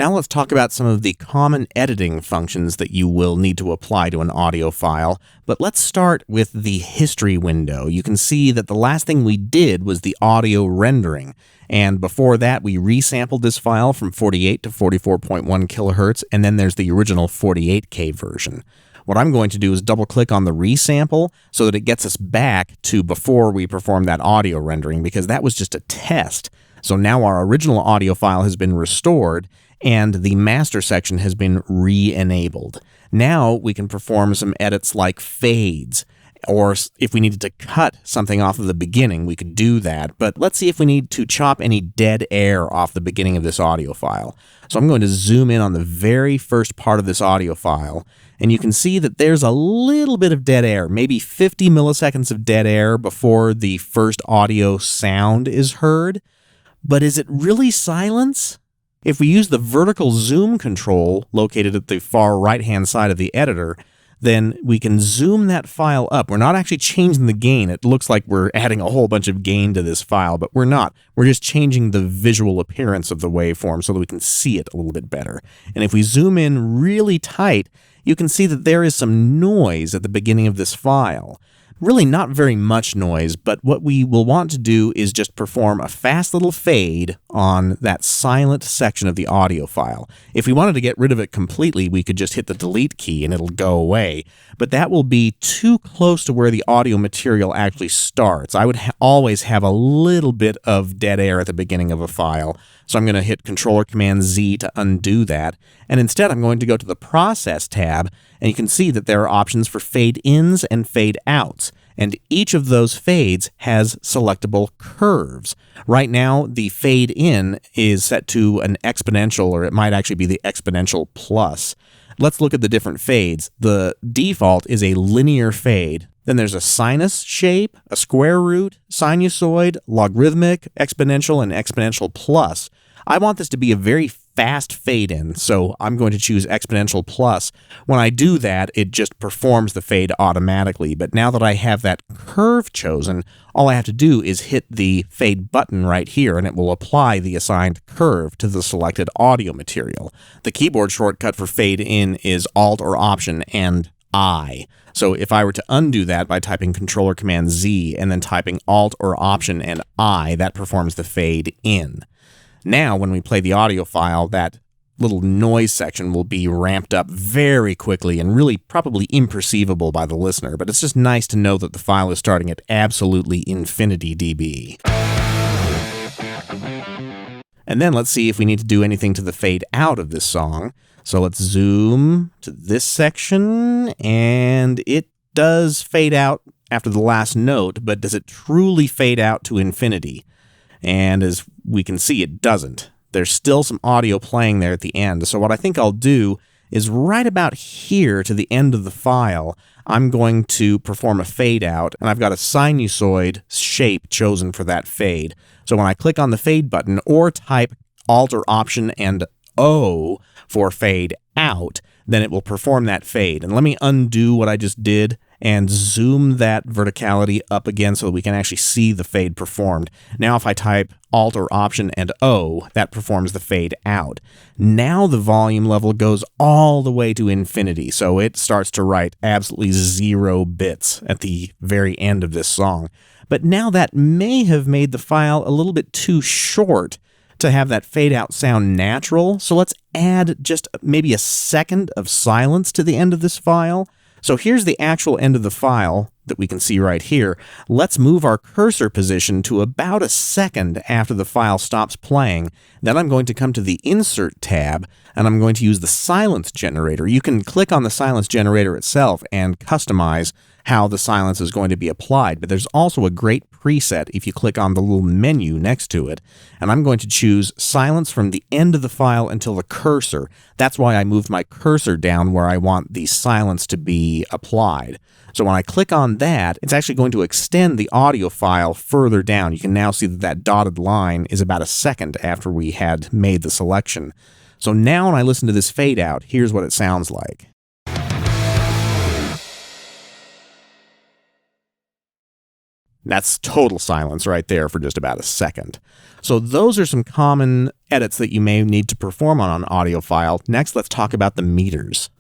Now let's talk about some of the common editing functions that you will need to apply to an audio file, but let's start with the history window. You can see that the last thing we did was the audio rendering, and before that we resampled this file from 48 to 44.1 kilohertz, and then there's the original 48K version. What I'm going to do is double-click on the resample so that it gets us back to before we performed that audio rendering, because that was just a test. So now our original audio file has been restored, and the master section has been re-enabled. Now we can perform some edits like fades, or if we needed to cut something off of the beginning, we could do that. But let's see if we need to chop any dead air off the beginning of this audio file. So I'm going to zoom in on the very first part of this audio file, and you can see that there's a little bit of dead air, maybe 50 milliseconds of dead air before the first audio sound is heard. But is it really silence? If we use the vertical zoom control located at the far right-hand side of the editor, then we can zoom that file up. We're not actually changing the gain. It looks like we're adding a whole bunch of gain to this file, but we're not. We're just changing the visual appearance of the waveform so that we can see it a little bit better. And if we zoom in really tight, you can see that there is some noise at the beginning of this file. Really not very much noise, but what we will want to do is just perform a fast little fade on that silent section of the audio file. If we wanted to get rid of it completely, we could just hit the delete key and it'll go away, but that will be too close to where the audio material actually starts. I would always have a little bit of dead air at the beginning of a file, so I'm going to hit Control-Command-Z to undo that, and instead I'm going to go to the Process tab, and you can see that there are options for fade-ins and fade-outs, and each of those fades has selectable curves. Right now, the fade-in is set to an exponential, or it might actually be the exponential plus. Let's look at the different fades. The default is a linear fade. Then there's a sinus shape, a square root, sinusoid, logarithmic, exponential, and exponential plus. I want this to be a very fast fade in, so I'm going to choose exponential plus. When I do that, it just performs the fade automatically, but now that I have that curve chosen, all I have to do is hit the fade button right here, and it will apply the assigned curve to the selected audio material. The keyboard shortcut for fade in is Alt or Option and I. So if I were to undo that by typing Control-Command-Z and then typing Alt or Option and I, that performs the fade in. Now, when we play the audio file, that little noise section will be ramped up very quickly and really probably imperceivable by the listener, but it's just nice to know that the file is starting at absolutely infinity dB. And then let's see if we need to do anything to the fade out of this song. So let's zoom to this section, and it does fade out after the last note, but does it truly fade out to infinity? And as we can see, it doesn't. There's still some audio playing there at the end. So what I think I'll do is right about here to the end of the file, I'm going to perform a fade out, and I've got a sinusoid shape chosen for that fade. So when I click on the fade button or type Alt or Option and O for fade out, then it will perform that fade. And let me undo what I just did and zoom that verticality up again so that we can actually see the fade performed. Now if I type Alt or Option and O, that performs the fade out. Now the volume level goes all the way to infinity, so it starts to write absolutely 0 bits at the very end of this song. But now that may have made the file a little bit too short to have that fade out sound natural, so let's add just maybe a second of silence to the end of this file. So here's the actual end of the file that we can see right here. Let's move our cursor position to about a second after the file stops playing. Then I'm going to come to the Insert tab, and I'm going to use the silence generator. You can click on the silence generator itself and customize how the silence is going to be applied, but there's also a great preset if you click on the little menu next to it, and I'm going to choose silence from the end of the file until the cursor. That's why I moved my cursor down where I want the silence to be applied. So when I click on that, it's actually going to extend the audio file further down. You can now see that that dotted line is about a second after we had made the selection. So now when I listen to this fade out, here's what it sounds like. That's total silence right there for just about a second. So those are some common edits that you may need to perform on an audio file. Next, let's talk about the meters.